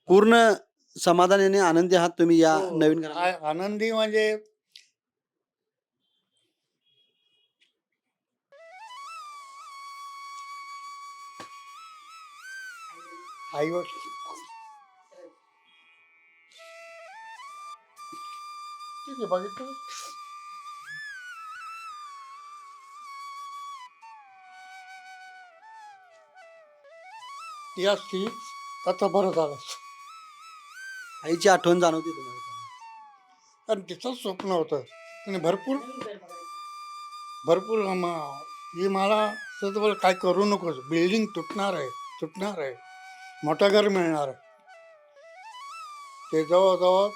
पूर्ण समाधानाने आनंदी आहात तुम्ही या हो, नवीन घरात? आनंदी म्हणजे आई वडील ठीक आहे बघितलं. ती असती आता बरं झालं. आईची आठवण जाणवते तुम्हाला? कारण तिचं स्वप्न होतं आणि भरपूर भरपूर की मला सध्या काय करू नकोस, बिल्डिंग तुटणार आहे, मोठं घर मिळणार आहे. ते जवळजवळ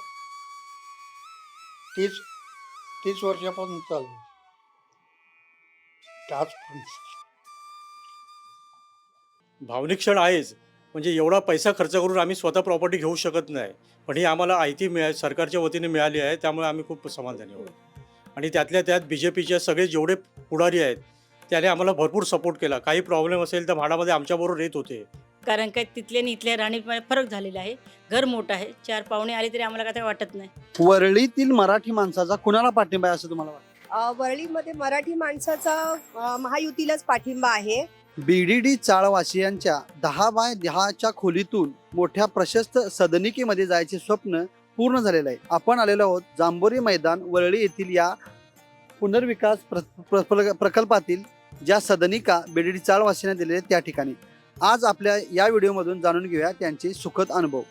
30 वर्षापासून चालू त्याच. भावनिक क्षण आहेच. म्हणजे एवढा पैसा खर्च करून आम्ही स्वतः प्रॉपर्टी घेऊ शकत नाही. पण ही आम्हाला आयती सरकारच्या वतीने मिळाली आहे, त्यामुळे आम्ही खूप समाधानी आहोत. आणि त्यातल्या त्यात BJPचे सगळे जेवढे पुढारी आहेत, त्याने आम्हाला भरपूर सपोर्ट केला. काही प्रॉब्लेम असेल तर म्हाडामध्ये आमच्याबरोबर येत होते. कारण काय तिथल्या आणि इथल्या राहणीमध्ये फरक झालेला आहे. घर मोठं आहे, 4 पाहुणे आले तरी आम्हाला काय वाटत नाही. वरळीतील मराठी माणसाचा कुणाला पाठिंबा आहे असं तुम्हाला वाटतं? वरळीमध्ये मराठी माणसाचा महायुतीलाच पाठिंबा आहे. BDD चाळवासियांच्या 10x10च्या खोलीतून मोठ्या प्रशस्त सदनिकेमध्ये जायचे स्वप्न पूर्ण झालेलं आहे. आपण आलेलो आहोत जांभोरी मैदान वरळी येथील या पुनर्विकास प्रकल्पातील ज्या सदनिका BDD चाळवासियांना दिलेल्या आहेत त्या ठिकाणी. आज आपल्या या व्हिडिओमधून जाणून घेऊया त्यांचे सुखद अनुभव.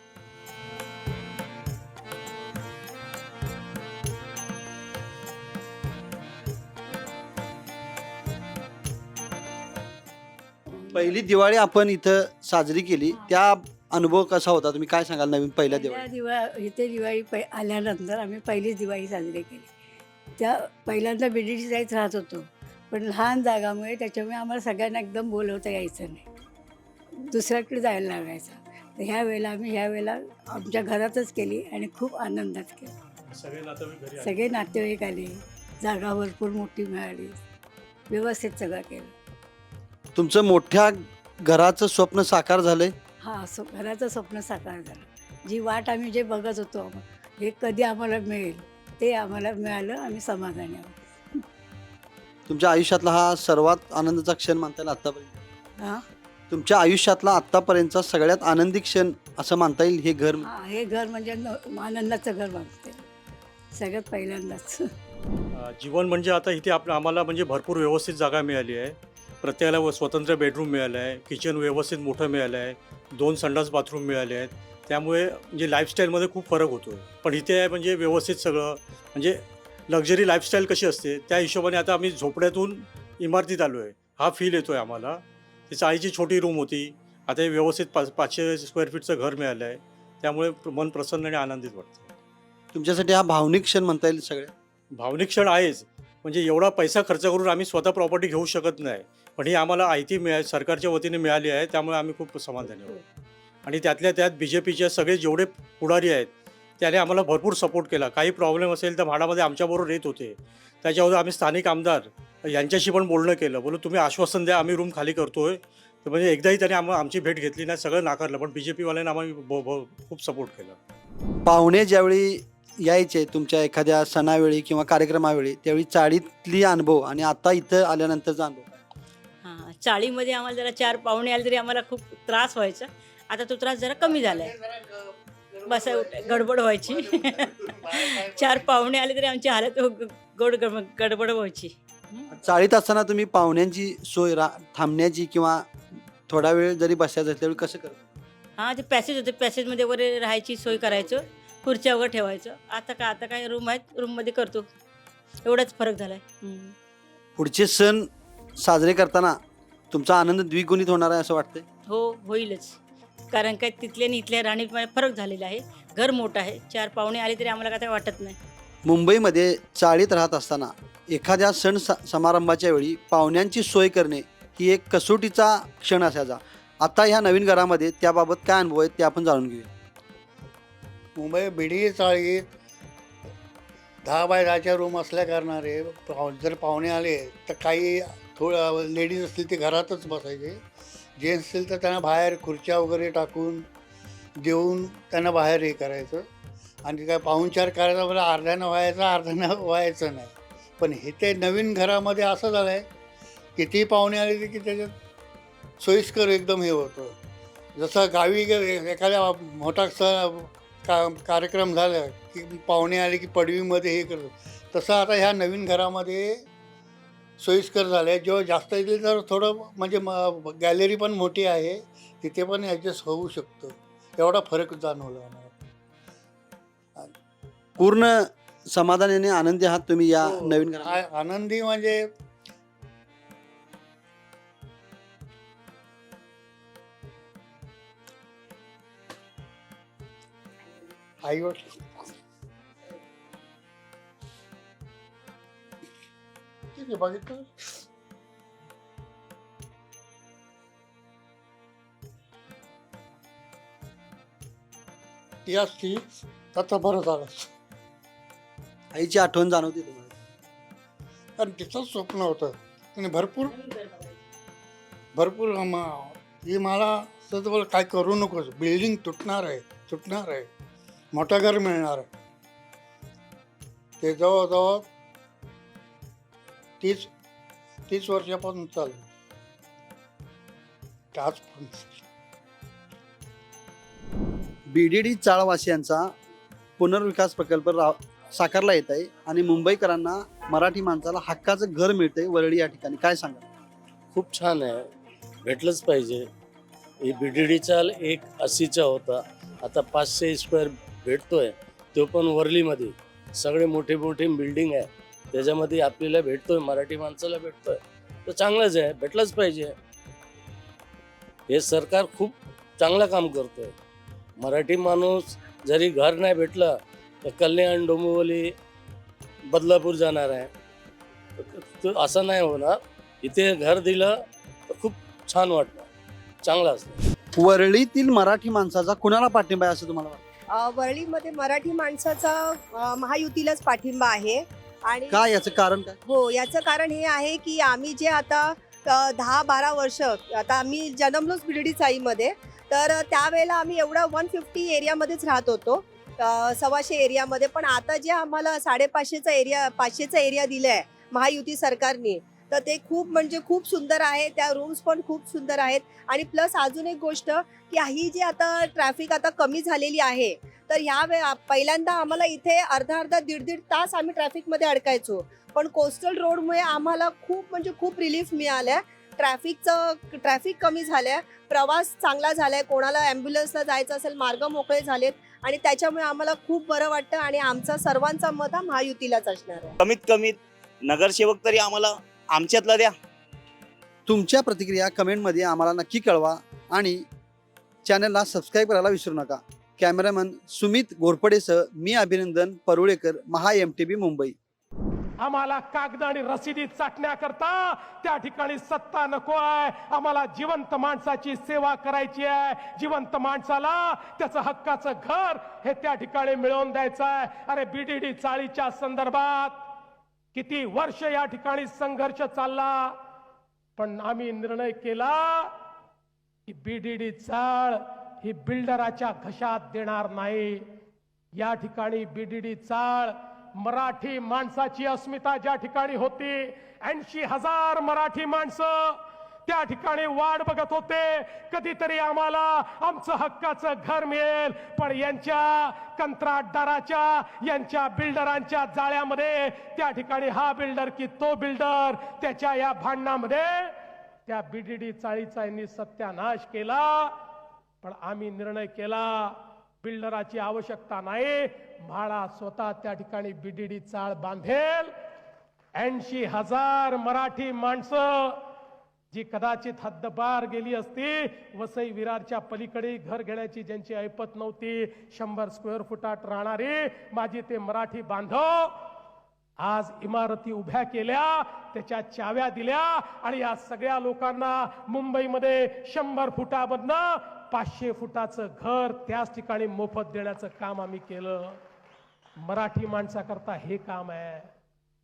पहिली दिवाळी आपण इथं साजरी केली, त्या अनुभव कसा होता? तुम्ही काय सांगाल नवीन पहिल्या दिवाळी? इथे दिवाळी आल्यानंतर आम्ही पहिलीच दिवाळी साजरी केली. त्या पहिल्यांदा BDD जायच राहत होतो, पण लहान जागामुळे त्याच्यामुळे आम्हाला सगळ्यांना एकदम बोलवता यायचं नाही, दुसऱ्याकडे जायला लागायचं. तर ह्या वेळेला आमच्या घरातच केली आणि खूप आनंदात केली. सगळे नातेवाईक आले, जागा भरपूर मोठी मिळाली, व्यवस्थित सगळं केलं. तुमचं मोठ्या घराचं स्वप्न साकार झालंय? घराचं स्वप्न साकार झालं. जी वाट आम्ही जे बघत होतो, हे कधी आम्हाला मिळेल ते आम्हाला मिळालं. आम्ही समाधानी आहोत. तुमच्या आयुष्यातला हा सर्वात आनंदाचा क्षण म्हणता येईल आतापर्यंत? हां तुमच्या आयुष्यातला आतापर्यंतचा सगळ्यात आनंदी क्षण असं म्हणता येईल हे घर? हे घर म्हणजे आनंदाचं घर मागते सगळ्यात पहिल्यांदाच. जीवन म्हणजे आता इथे आम्हाला म्हणजे भरपूर व्यवस्थित जागा मिळाली आहे. प्रत्येकाला स्वतंत्र बेडरूम मिळालं आहे, किचन व्यवस्थित मोठं मिळालं आहे, 2 संडास बाथरूम मिळाले आहेत. त्यामुळे म्हणजे लाईफस्टाईलमध्ये खूप फरक होतो. पण इथे म्हणजे व्यवस्थित सगळं म्हणजे लक्झरी लाईफस्टाईल कशी असते त्या हिशोबाने आता आम्ही झोपड्यातून इमारतीत आलो आहे, हा फील येतो आहे आम्हाला. ती चाळीची छोटी रूम होती, आता हे व्यवस्थित 500 स्क्वेअर फीटचं घर मिळालं आहे. त्यामुळे मन प्रसन्न आणि आनंदित वाटतं. तुमच्यासाठी हा भावनिक क्षण म्हणता येईल सगळ्या? भावनिक क्षण आहेच. म्हणजे एवढा पैसा खर्च करून आम्ही स्वतः प्रॉपर्टी घेऊ शकत नाही. पण ही आम्हाला आयती सरकारच्या वतीने मिळाली आहे, त्यामुळे आम्ही खूप समाधानी आहोत. आणि त्यातल्या त्यात BJPचे सगळे जेवढे पुढारी आहेत, त्याने आम्हाला भरपूर सपोर्ट केला. काही प्रॉब्लेम असेल तर म्हाडामध्ये आमच्याबरोबर येत होते. त्याच्यावर आम्ही स्थानिक आमदार यांच्याशी पण बोलणं केलं. बोलू तुम्ही आश्वासन द्या, आम्ही रूम खाली करतोय. तर म्हणजे एकदाही त्याने आमची भेट घेतली नाही, सगळं नाकारलं. पण BJPवाल्यांनी आम्हाला खूप सपोर्ट केला. पाहुणे ज्यावेळी यायचे तुमच्या एखाद्या सणावेळी किंवा कार्यक्रमावेळी, त्यावेळी चाळीतली अनुभव आणि आता इथं आल्यानंतरचा अनुभव? हां, चाळीमध्ये आम्हाला जरा 4 पाहुणे आले तरी आम्हाला खूप त्रास व्हायचा. आता तो त्रास जरा कमी झाला आहे. गडबड व्हायची. 4 पाहुणे आले तरी आमची हालत गडबड व्हायची. चाळीत असताना तुम्ही पाहुण्यांची सोय थांबण्याची किंवा थोडा वेळ जरी बसायचं त्यावेळी कसं करता? हां, ते पॅसेज होते, पॅसेजमध्ये वगैरे राहायची सोय करायचो, खुर्च्या वगैरे ठेवायचं. आता काय रूम आहेत, रूममध्ये करतो. एवढाच फरक झाला आहे. पुढचे सण साजरे करताना तुमचा आनंद द्विगुणित होणार आहे असं वाटतंय? हो, होईलच. कारण काय तिथल्या आणि इथल्या राहणीमध्ये फरक झालेला आहे. घर मोठं आहे, 4 पाहुणे आले तरी आम्हाला काय वाटत नाही. मुंबईमध्ये चाळीत राहत असताना एखाद्या सण समारंभाच्या वेळी पाहुण्यांची सोय करणे ही एक कसोटीचा क्षण असायचा. आता ह्या नवीन घरामध्ये त्याबाबत काय अनुभव आहेत ते आपण जाणून घेऊया. मुंबई BDD चाळीत 10x10च्या रूम असल्या कारणाने जर पाहुणे आले तर काही थोडं लेडीज असतील ते घरातच बसायचे, जेंट्स असतील तर त्यांना बाहेर खुर्च्या वगैरे टाकून देऊन त्यांना बाहेर हे करायचं आणि काय पाहुणचार करायचा मला अर्ध्यानं व्हायचं अर्ध्यानं व्हायचं नाही. पण हे ते नवीन घरामध्ये असं झालं आहे कितीही पाहुणे आले की त्याच्यात सोयीस्कर एकदम हे होतं. जसं गावी एखाद्या मोठा कार्यक्रम झाला की पाहुणे आले की पडवीमध्ये हे करतो, तसं आता ह्या नवीन घरामध्ये सोयीस्कर झालं आहे. जेव्हा जास्त येतील तर थोडं म्हणजे गॅलरी पण मोठी आहे, तिथे पण ॲडजस्ट होऊ शकतं. एवढा फरक जाणवला आम्हाला. पूर्ण समाधानाने आनंदी आहात तुम्ही या हो, नवीन घरात? आनंदी म्हणजे आई वडील ठीक आहे बघितलं. ती असती आता बरं झालं. आईची आठवण जाणवते तुम्हाला? कारण तिचंच स्वप्न होतं आणि भरपूर भरपूर ही मला सध्या काय करू नकोस, बिल्डिंग तुटणार आहे, मोठं घर मिळणार आहे. ते जवळजवळ 30 वर्षापासून चालू त्याच BDD चाळवासियांचा पुनर्विकास प्रकल्प साकारला येत आहे आणि मुंबईकरांना मराठी माणसाला हक्काचं घर मिळतंय वरळी या ठिकाणी. काय सांगा? खूप छान आहे, भेटलंच पाहिजे. ही BDD चाल 180चा होता, आता 500 स्क्वेअर भेटतोय, तो पण वरलीमध्ये. सगळे मोठे मोठे बिल्डिंग आहे, त्याच्यामध्ये आपल्याला भेटतोय, मराठी माणसाला भेटतोय, तर चांगलंच आहे, भेटलंच पाहिजे. हे सरकार खूप चांगलं काम करतोय. मराठी माणूस जरी घर नाही भेटलं तर कल्याण, डोंबिवली, बदलापूर जाणार आहे, तर असं नाही होणार. इथे घर दिलं तर खूप छान वाटणार, चांगलं असतं. वरळीतील मराठी माणसाचा कुणाला पाठिंबा आहे असं तुम्हाला वाटतं? वरळीमध्ये मराठी माणसाचा महायुतीलाच पाठिंबा आहे. आणि काय याचं कारण काय? हो, याचं कारण हे आहे की आम्ही जे आता 10-12 वर्ष आता आम्ही जन्मलोच BDD चाळीमध्ये, तर त्यावेळेला आम्ही एवढा 150 एरियामध्येच राहत होतो, 125 एरियामध्ये. पण आता जे आम्हाला 550चा एरिया दिला आहे महायुती सरकारने, तर ते खूप म्हणजे खूप सुंदर आहे. त्या रूम्स पण खूप सुंदर आहेत. आणि प्लस अजून एक गोष्ट की ही जी आता ट्रॅफिक आता कमी झालेली आहे, तर पहिल्यांदा आम्हाला इथे अर्धा 1.5 तास आम्ही ट्रॅफिकमध्ये अडकायचो. पण कोस्टल रोडमुळे आम्हाला खूप म्हणजे खूप रिलीफ मिळालं. ट्रॅफिक कमी झालं, प्रवास चांगला झालाय. कोणाला ॲम्ब्युलन्सला जायचं असेल मार्ग मोकळे झालेत आणि त्याच्यामुळे आम्हाला खूप बरं वाटतं. आणि आमचा सर्वांचा मत हा महायुतीलाच असणार आहे. कमीत कमीत नगरसेवक तरी आम्हाला आमच्यातला द्या. तुमच्या प्रतिक्रिया कमेंटमध्ये आम्हाला नक्की कळवा आणि चॅनलला सबस्क्राईब करायला विसरू नका. कॅमेरामन सुमित घोरपडेसह मी अभिनंदन परुळेकर, महा MTV मुंबई. आम्हाला कागद आणि रसिदी चाटण्याकरता त्या ठिकाणी सत्ता नको आहे. आम्हाला जिवंत माणसाची सेवा करायची आहे. जिवंत माणसाला त्याचं हक्काचं घर हे त्या ठिकाणी मिळवून द्यायचं आहे. अरे BDD चाळीच्या संदर्भात किती वर्ष या ठिकाणी संघर्ष चालला, पण आम्ही निर्णय केला की BDD चाळ ही बिल्डराच्या घशात देणार नाही. या ठिकाणी BDD चाळ मराठी माणसाची अस्मिता ज्या ठिकाणी होती, 80,000 मराठी माणसं त्या ठिकाणी वाट बघत होते, कधीतरी आम्हाला आमचं हक्काचं घर मिळेल. पण यांच्या कंत्राटदाराच्या, यांच्या बिल्डरांच्या जाळ्यामध्ये त्या ठिकाणी हा बिल्डर की तो बिल्डर, त्याच्या या भांडणामध्ये त्या BDD चाळीचा यांनी सत्यानाश केला. पण आम्ही निर्णय केला बिल्डराची आवश्यकता नाही, म्हाडा स्वतः त्या ठिकाणी BDD चाळ बांधेल. 80,000 मराठी माणसं जी कदाचित हद्दपार गेली असती, वसई विरारच्या पलीकडे घर घेण्याची ज्यांची ऐपत नव्हती, 100 स्क्वेअर फुटात राहणारी माझी ते मराठी बांधव आज इमारती उभ्या केल्या, त्याच्या चाव्या दिल्या आणि या सगळ्या लोकांना मुंबईमध्ये 100 फुटामधनं 500 फुटाचं घर त्याच ठिकाणी मोफत देण्याचं काम आम्ही केलं. मराठी माणसाकरता हे काम आहे.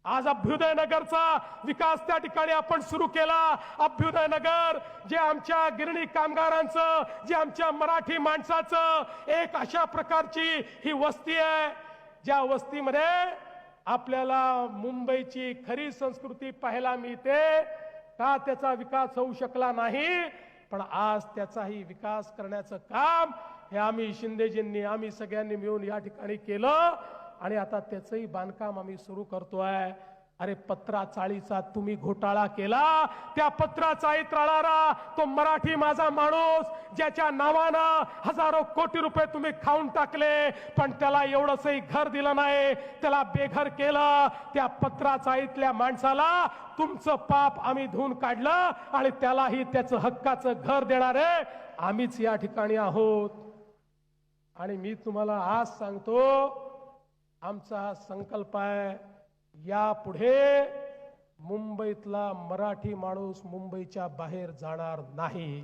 आज अभ्युदय नगरचा विकास त्या ठिकाणी आपण सुरू केला. अभ्युदय नगर जे आमच्या गिरणी कामगारांचं, जे आमच्या मराठी माणसाचं एक अशा प्रकारची ही वस्ती आहे, ज्या वस्तीमध्ये आपल्याला मुंबईची खरी संस्कृती पाहायला मिळते. का त्याचा विकास होऊ शकला नाही, पण आज त्याचाही विकास करण्याचं काम हे आम्ही शिंदेजींनी, आम्ही सगळ्यांनी मिळून या ठिकाणी केलं आणि आता त्याचंही बांधकाम आम्ही सुरू करतोय. अरे पत्रा चाळीचा तुम्ही घोटाळा केला, त्या पत्रा चाळीत राहणारा तो मराठी माझा माणूस ज्याच्या नावानं हजारो कोटी रुपये तुम्ही खाऊन टाकले, पण त्याला एवढंसही घर दिलं नाही, त्याला बेघर केलं. त्या पत्रा चाळीतल्या माणसाला तुमचं पाप आम्ही धुवून काढलं आणि त्यालाही त्याचं हक्काचं घर देणारे आम्हीच या ठिकाणी आहोत. आणि मी तुम्हाला आज सांगतो, आमचा हा संकल्प आहे, यापुढे मुंबईतला मराठी माणूस मुंबईच्या बाहेर जाणार नाही.